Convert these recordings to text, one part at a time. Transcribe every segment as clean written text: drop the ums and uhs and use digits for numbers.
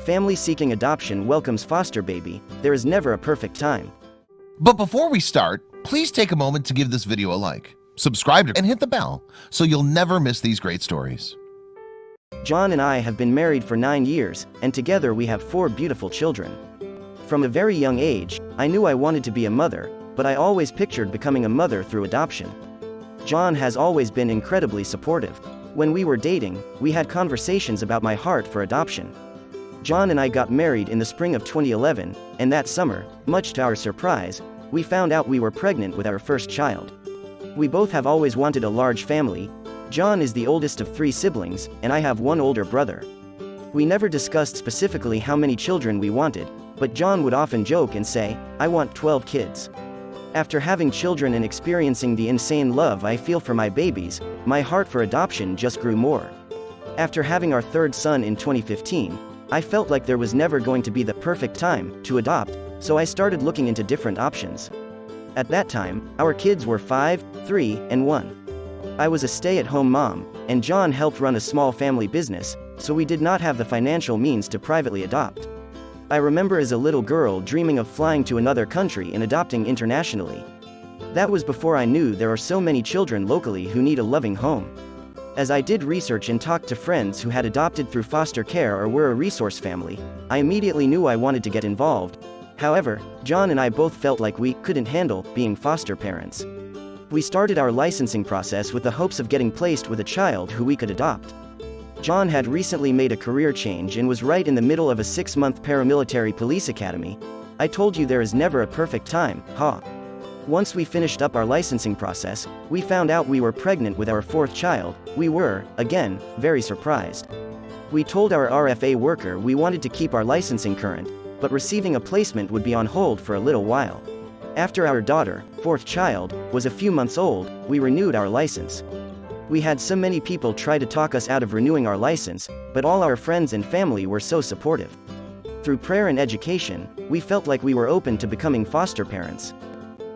family seeking adoption welcomes foster baby. There is never a perfect time. But before we start, please take a moment to give this video a like, subscribe, and hit the bell so you'll never miss these great stories. John and I have been married for 9 years, and together we have 4 beautiful children. From a very young age, I knew I wanted to be a mother, but I always pictured becoming a mother through adoption. John has always been incredibly supportive. When we were dating, we had conversations about my heart for adoption. John and I got married in the spring of 2011, and that summer, much to our surprise, we found out we were pregnant with our first child. We both have always wanted a large family. John is the oldest of 3 siblings, and I have 1 older brother. We never discussed specifically how many children we wanted, but John would often joke and say, "I want 12 kids." After having children and experiencing the insane love I feel for my babies, my heart for adoption just grew more. After having our 3rd son in 2015, I felt like there was never going to be the perfect time to adopt, so I started looking into different options. At that time, our kids were 5, 3, and 1. I was a stay-at-home mom, and John helped run a small family business, so we did not have the financial means to privately adopt. I remember as a little girl dreaming of flying to another country and adopting internationally. That was before I knew there are so many children locally who need a loving home. As I did research and talked to friends who had adopted through foster care or were a resource family, I immediately knew I wanted to get involved. However, John and I both felt like we couldn't handle being foster parents. We started our licensing process with the hopes of getting placed with a child who we could adopt. John had recently made a career change and was right in the middle of a 6-month paramilitary police academy. I told you there is never a perfect time, huh? Once we finished up our licensing process, we found out we were pregnant with our 4th child. We were, again, very surprised. We told our RFA worker we wanted to keep our licensing current, but receiving a placement would be on hold for a little while. After our daughter, 4th child, was a few months old, we renewed our license. We had so many people try to talk us out of renewing our license, but all our friends and family were so supportive. Through prayer and education, we felt like we were open to becoming foster parents.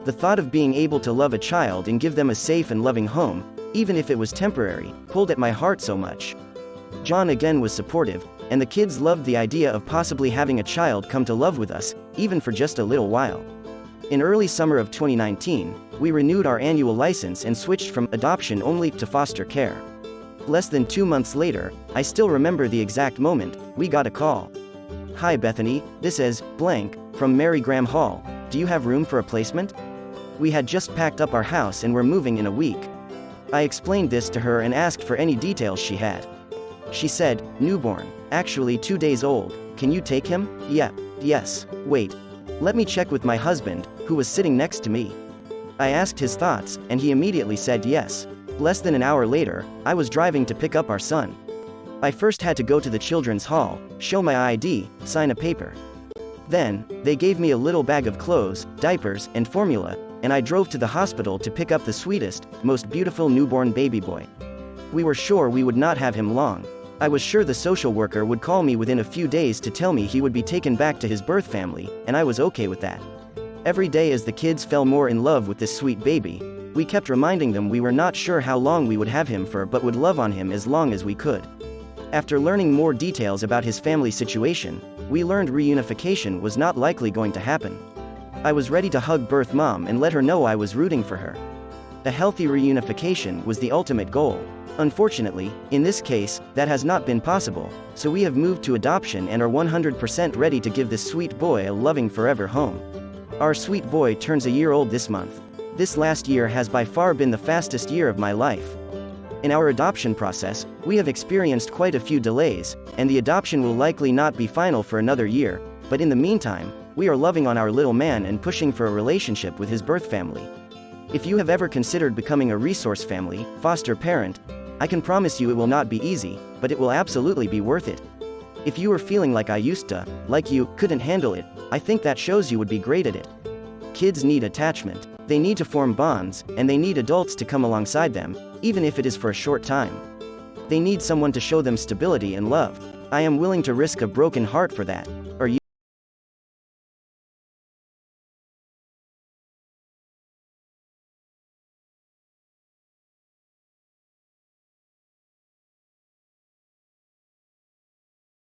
The thought of being able to love a child and give them a safe and loving home, even if it was temporary, pulled at my heart so much. John again was supportive, and the kids loved the idea of possibly having a child come to love with us, even for just a little while. In early summer of 2019, we renewed our annual license and switched from adoption only to foster care. Less than 2 months later, I still remember the exact moment, we got a call. "Hi Bethany, this is blank from Mary Graham Hall. Do you have room for a placement?" We had just packed up our house and were moving in a week. I explained this to her and asked for any details she had. She said, "Newborn, actually 2 days old, can you take him?" Yes, wait. Let me check with my husband, who was sitting next to me. I asked his thoughts, and he immediately said yes. Less than an hour later, I was driving to pick up our son. I first had to go to the children's hall, show my ID, sign a paper. Then, they gave me a little bag of clothes, diapers, and formula, and I drove to the hospital to pick up the sweetest, most beautiful newborn baby boy. We were sure we would not have him long. I was sure the social worker would call me within a few days to tell me he would be taken back to his birth family, and I was okay with that. Every day as the kids fell more in love with this sweet baby, we kept reminding them we were not sure how long we would have him for but would love on him as long as we could. After learning more details about his family situation, we learned reunification was not likely going to happen. I was ready to hug birth mom and let her know I was rooting for her. A healthy reunification was the ultimate goal. Unfortunately, in this case, that has not been possible, so we have moved to adoption and are 100% ready to give this sweet boy a loving forever home. Our sweet boy turns a year old this month. This last year has by far been the fastest year of my life. In our adoption process, we have experienced quite a few delays, and the adoption will likely not be final for another year, but in the meantime, we are loving on our little man and pushing for a relationship with his birth family. If you have ever considered becoming a resource family, foster parent, I can promise you it will not be easy, but it will absolutely be worth it. If you are feeling like I used to, like you couldn't handle it, I think that shows you would be great at it. Kids need attachment. They need to form bonds, and they need adults to come alongside them, even if it is for a short time. They need someone to show them stability and love. I am willing to risk a broken heart for that.